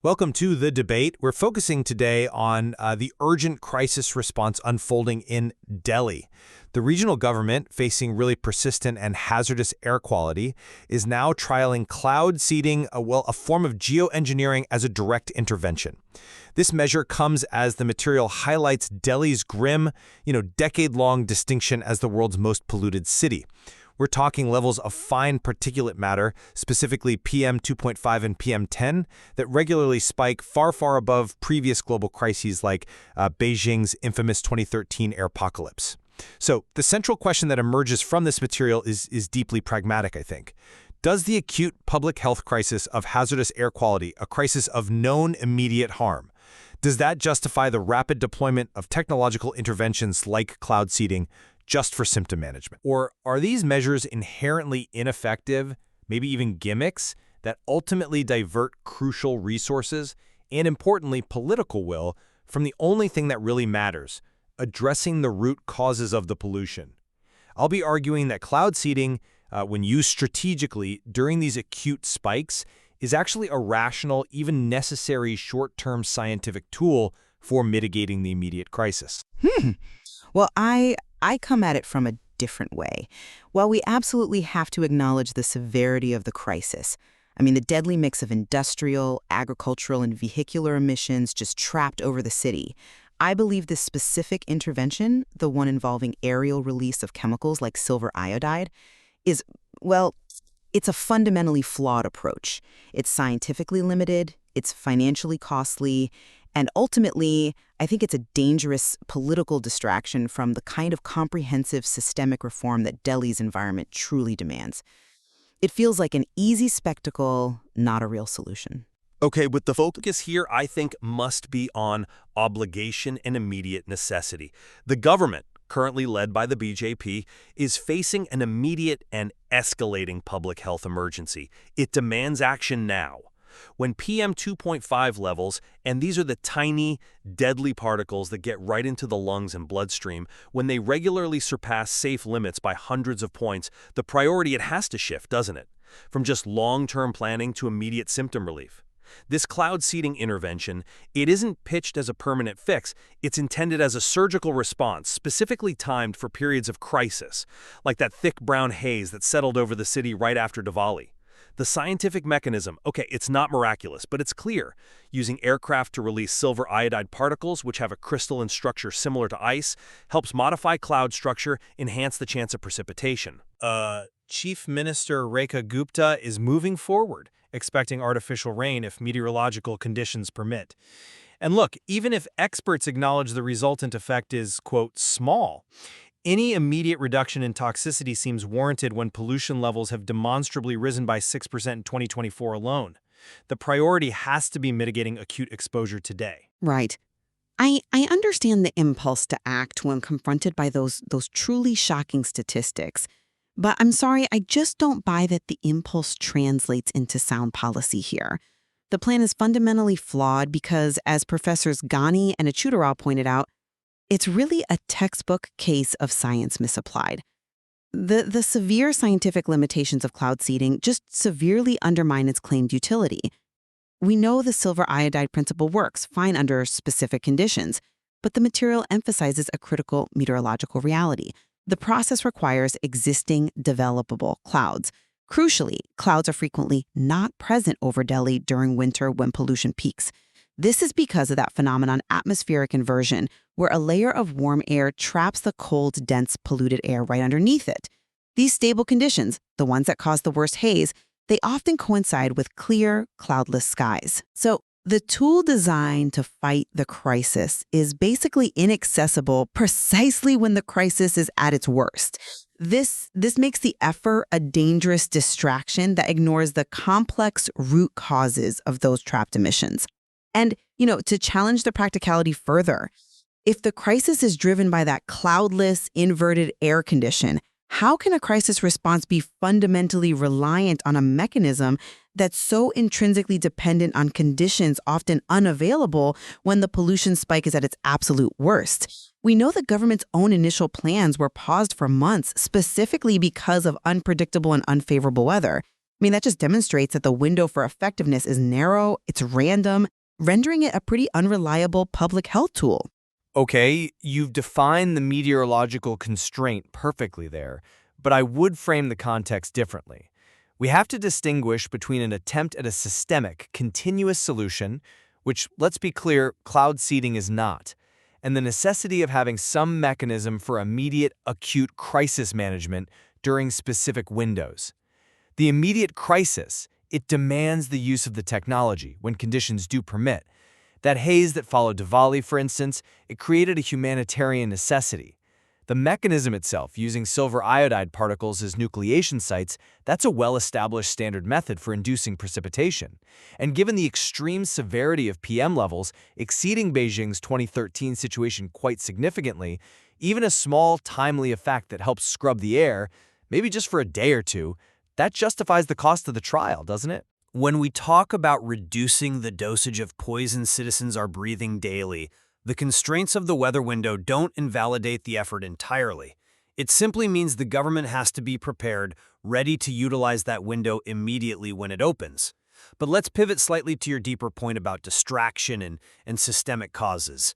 Welcome to The Debate. We're focusing today on the urgent crisis response unfolding in Delhi. The regional government, facing really persistent and hazardous air quality, is now trialing cloud seeding, a form of geoengineering as a direct intervention. This measure comes as the material highlights Delhi's grim, decade-long distinction as the world's most polluted city. We're talking levels of fine particulate matter, specifically PM 2.5 and PM 10, that regularly spike far, far above previous global crises like Beijing's infamous 2013 airpocalypse. So the central question that emerges from this material is deeply pragmatic, I think. Does the acute public health crisis of hazardous air quality, a crisis of known immediate harm, does that justify the rapid deployment of technological interventions like cloud seeding just for symptom management? Or are these measures inherently ineffective, maybe even gimmicks, that ultimately divert crucial resources and, importantly, political will from the only thing that really matters, addressing the root causes of the pollution? I'll be arguing that cloud seeding, when used strategically during these acute spikes, is actually a rational, even necessary short-term scientific tool for mitigating the immediate crisis. Well, I come at it from a different way. While we absolutely have to acknowledge the severity of the crisis, the deadly mix of industrial, agricultural, and vehicular emissions just trapped over the city, I believe this specific intervention, the one involving aerial release of chemicals like silver iodide, is, it's a fundamentally flawed approach. It's scientifically limited, it's financially costly, and ultimately, I think it's a dangerous political distraction from the kind of comprehensive systemic reform that Delhi's environment truly demands. It feels like an easy spectacle, not a real solution. Okay, but the focus here, I think, must be on obligation and immediate necessity. The government, currently led by the BJP, is facing an immediate and escalating public health emergency. It demands action now. When PM 2.5 levels, and these are the tiny, deadly particles that get right into the lungs and bloodstream, when they regularly surpass safe limits by hundreds of points, the priority it has to shift, doesn't it? From just long-term planning to immediate symptom relief. This cloud seeding intervention, it isn't pitched as a permanent fix. It's intended as a surgical response, specifically timed for periods of crisis, like that thick brown haze that settled over the city right after Diwali. The scientific mechanism, it's not miraculous, but it's clear. Using aircraft to release silver iodide particles, which have a crystalline structure similar to ice, helps modify cloud structure, enhance the chance of precipitation. Chief Minister Rekha Gupta is moving forward, expecting artificial rain if meteorological conditions permit. And look, even if experts acknowledge the resultant effect is, quote, small, any immediate reduction in toxicity seems warranted when pollution levels have demonstrably risen by 6% in 2024 alone. The priority has to be mitigating acute exposure today. Right. I understand the impulse to act when confronted by those truly shocking statistics. But I'm sorry, I just don't buy that the impulse translates into sound policy here. The plan is fundamentally flawed because, as Professors Ghani and Achudarao pointed out, it's really a textbook case of science misapplied. The severe scientific limitations of cloud seeding just severely undermine its claimed utility. We know the silver iodide principle works fine under specific conditions, but the material emphasizes a critical meteorological reality. The process requires existing developable clouds. Crucially, clouds are frequently not present over Delhi during winter when pollution peaks. This is because of that phenomenon, atmospheric inversion, where a layer of warm air traps the cold, dense, polluted air right underneath it. These stable conditions, the ones that cause the worst haze, they often coincide with clear, cloudless skies. So the tool designed to fight the crisis is basically inaccessible precisely when the crisis is at its worst. This makes the effort a dangerous distraction that ignores the complex root causes of those trapped emissions. And, to challenge the practicality further, if the crisis is driven by that cloudless, inverted air condition, how can a crisis response be fundamentally reliant on a mechanism that's so intrinsically dependent on conditions often unavailable when the pollution spike is at its absolute worst? We know the government's own initial plans were paused for months specifically because of unpredictable and unfavorable weather. mean, that just demonstrates that the window for effectiveness is narrow, it's random, rendering it a pretty unreliable public health tool. Okay, you've defined the meteorological constraint perfectly there, but I would frame the context differently. We have to distinguish between an attempt at a systemic, continuous solution, which, let's be clear, cloud seeding is not, and the necessity of having some mechanism for immediate, acute crisis management during specific windows. The immediate crisis, it demands the use of the technology when conditions do permit. That haze that followed Diwali, for instance, it created a humanitarian necessity. The mechanism itself, using silver iodide particles as nucleation sites, that's a well-established standard method for inducing precipitation. And given the extreme severity of PM levels, exceeding Beijing's 2013 situation quite significantly, even a small, timely effect that helps scrub the air, maybe just for a day or two, that justifies the cost of the trial, doesn't it? When we talk about reducing the dosage of poison citizens are breathing daily, the constraints of the weather window don't invalidate the effort entirely. It simply means the government has to be prepared, ready to utilize that window immediately when it opens. But let's pivot slightly to your deeper point about distraction and systemic causes.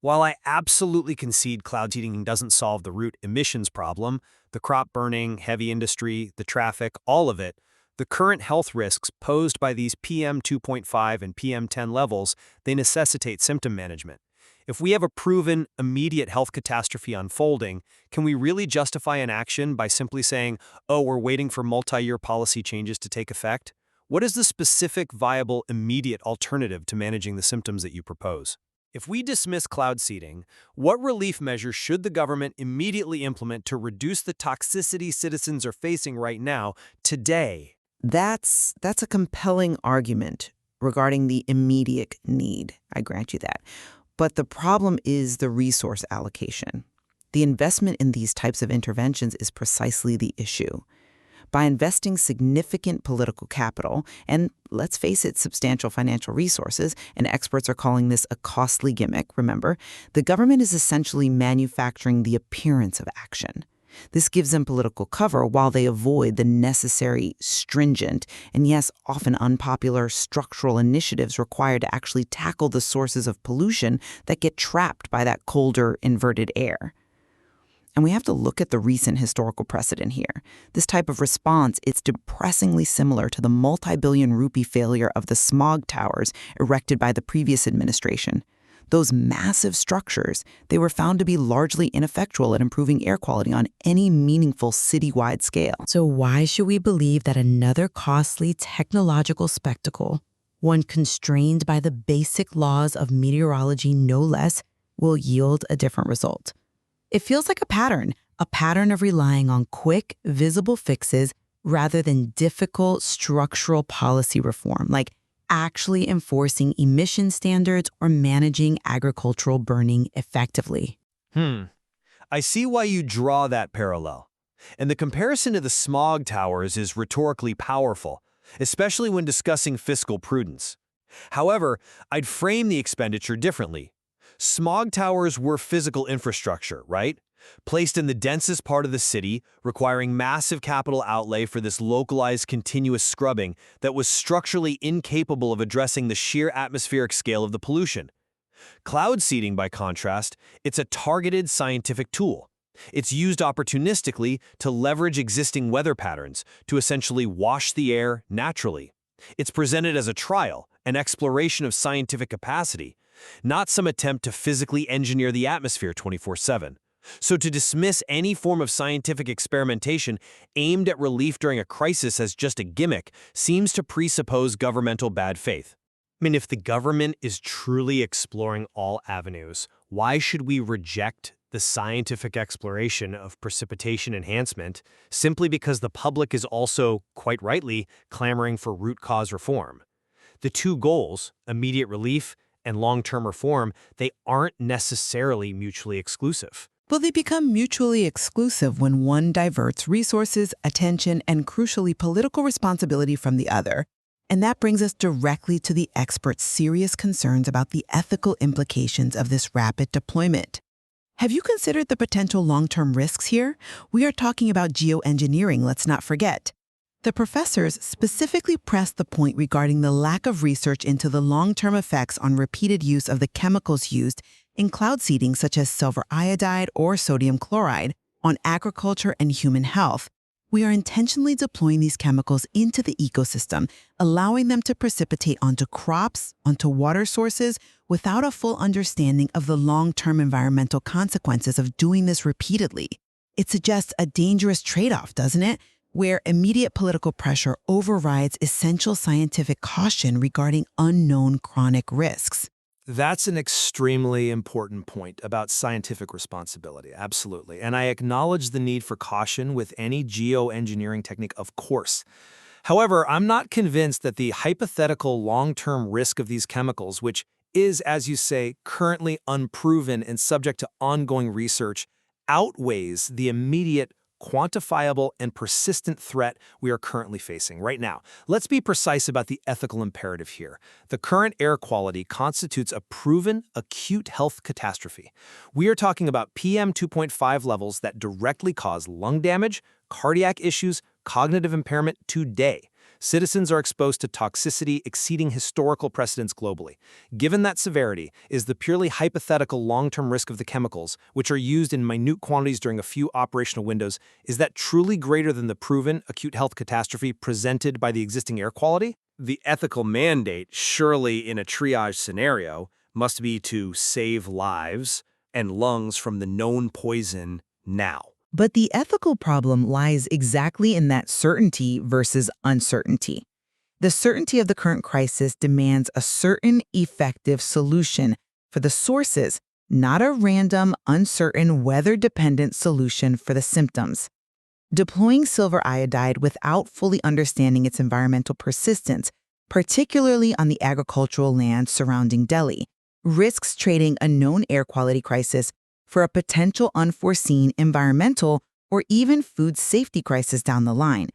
While I absolutely concede cloud seeding doesn't solve the root emissions problem, the crop burning, heavy industry, the traffic, all of it, the current health risks posed by these PM 2.5 and PM 10 levels, they necessitate symptom management. If we have a proven, immediate health catastrophe unfolding, can we really justify an action by simply saying, oh, we're waiting for multi-year policy changes to take effect? What is the specific, viable, immediate alternative to managing the symptoms that you propose? If we dismiss cloud seeding, what relief measures should the government immediately implement to reduce the toxicity citizens are facing right now, today? That's a compelling argument regarding the immediate need. I grant you that. But the problem is the resource allocation. The investment in these types of interventions is precisely the issue. By investing significant political capital, and let's face it, substantial financial resources, and experts are calling this a costly gimmick, remember, the government is essentially manufacturing the appearance of action. This gives them political cover while they avoid the necessary, stringent, and yes, often unpopular structural initiatives required to actually tackle the sources of pollution that get trapped by that colder, inverted air. And we have to look at the recent historical precedent here. This type of response, it's depressingly similar to the multi-billion rupee failure of the smog towers erected by the previous administration. Those massive structures, they were found to be largely ineffectual at improving air quality on any meaningful citywide scale. So why should we believe that another costly technological spectacle, one constrained by the basic laws of meteorology no less, will yield a different result? It feels like a pattern of relying on quick, visible fixes rather than difficult structural policy reform, like actually enforcing emission standards or managing agricultural burning effectively. I see why you draw that parallel. And the comparison to the smog towers is rhetorically powerful, especially when discussing fiscal prudence. However, I'd frame the expenditure differently. Smog towers were physical infrastructure, right? Placed in the densest part of the city, requiring massive capital outlay for this localized continuous scrubbing that was structurally incapable of addressing the sheer atmospheric scale of the pollution. Cloud seeding, by contrast, it's a targeted scientific tool. It's used opportunistically to leverage existing weather patterns to essentially wash the air naturally. It's presented as a trial, an exploration of scientific capacity, not some attempt to physically engineer the atmosphere 24/7. So to dismiss any form of scientific experimentation aimed at relief during a crisis as just a gimmick seems to presuppose governmental bad faith. I mean, if the government is truly exploring all avenues, why should we reject the scientific exploration of precipitation enhancement simply because the public is also, quite rightly, clamoring for root cause reform? The two goals, immediate relief and long-term reform, they aren't necessarily mutually exclusive. Well, they become mutually exclusive when one diverts resources, attention, and crucially political responsibility from the other. And that brings us directly to the experts' serious concerns about the ethical implications of this rapid deployment. Have you considered the potential long-term risks here? We are talking about geoengineering, let's not forget. The professors specifically pressed the point regarding the lack of research into the long-term effects on repeated use of the chemicals used in cloud seeding such as silver iodide or sodium chloride on agriculture and human health. We are intentionally deploying these chemicals into the ecosystem, allowing them to precipitate onto crops, onto water sources, without a full understanding of the long-term environmental consequences of doing this repeatedly. It suggests a dangerous trade-off, doesn't it? Where immediate political pressure overrides essential scientific caution regarding unknown chronic risks. That's an extremely important point about scientific responsibility, absolutely. And I acknowledge the need for caution with any geoengineering technique, of course. However, I'm not convinced that the hypothetical long-term risk of these chemicals, which is, as you say, currently unproven and subject to ongoing research, outweighs the immediate, quantifiable, and persistent threat we are currently facing right now. Let's be precise about the ethical imperative here. The current air quality constitutes a proven acute health catastrophe. We are talking about PM 2.5 levels that directly cause lung damage, cardiac issues, cognitive impairment today. Citizens are exposed to toxicity exceeding historical precedents globally. Given that severity, is the purely hypothetical long-term risk of the chemicals, which are used in minute quantities during a few operational windows, is that truly greater than the proven acute health catastrophe presented by the existing air quality? The ethical mandate, surely in a triage scenario, must be to save lives and lungs from the known poison now. But the ethical problem lies exactly in that certainty versus uncertainty. The certainty of the current crisis demands a certain effective solution for the sources, not a random, uncertain, weather-dependent solution for the symptoms. Deploying silver iodide without fully understanding its environmental persistence, particularly on the agricultural land surrounding Delhi, risks trading a known air quality crisis for a potential unforeseen environmental or even food safety crisis down the line.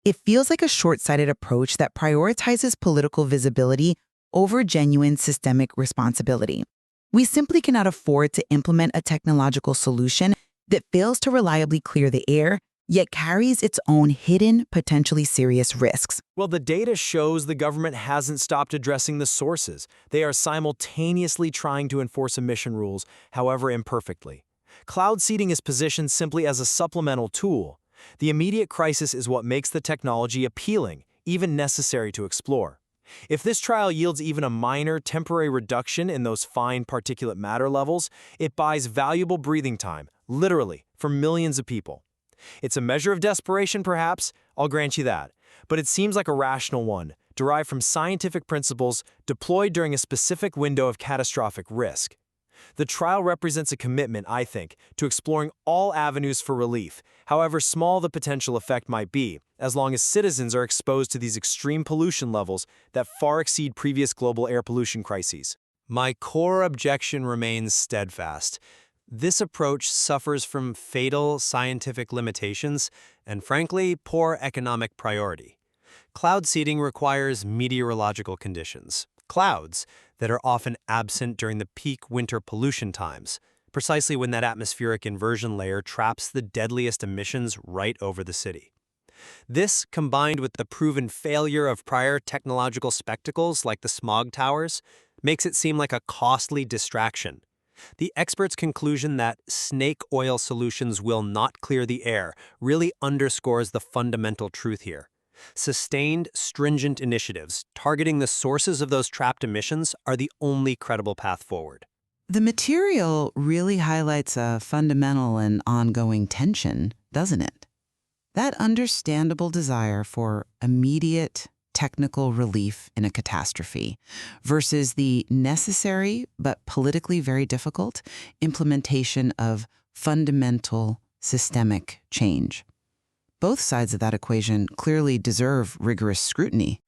It feels like a short-sighted approach that prioritizes political visibility over genuine systemic responsibility. We simply cannot afford to implement a technological solution that fails to reliably clear the air, yet carries its own hidden, potentially serious risks. Well, the data shows the government hasn't stopped addressing the sources. They are simultaneously trying to enforce emission rules, however imperfectly. Cloud seeding is positioned simply as a supplemental tool. The immediate crisis is what makes the technology appealing, even necessary to explore. If this trial yields even a minor temporary reduction in those fine particulate matter levels, it buys valuable breathing time, literally, for millions of people. It's a measure of desperation, perhaps, I'll grant you that, but it seems like a rational one, derived from scientific principles deployed during a specific window of catastrophic risk. The trial represents a commitment, I think, to exploring all avenues for relief, however small the potential effect might be, as long as citizens are exposed to these extreme pollution levels that far exceed previous global air pollution crises. My core objection remains steadfast. This approach suffers from fatal scientific limitations and, frankly, poor economic priority. Cloud seeding requires meteorological conditions, clouds, that are often absent during the peak winter pollution times, precisely when that atmospheric inversion layer traps the deadliest emissions right over the city. This, combined with the proven failure of prior technological spectacles like the smog towers, makes it seem like a costly distraction. The experts' conclusion that snake oil solutions will not clear the air really underscores the fundamental truth here. Sustained, stringent initiatives targeting the sources of those trapped emissions are the only credible path forward. The material really highlights a fundamental and ongoing tension, doesn't it? That understandable desire for immediate technical relief in a catastrophe versus the necessary but politically very difficult implementation of fundamental systemic change. Both sides of that equation clearly deserve rigorous scrutiny.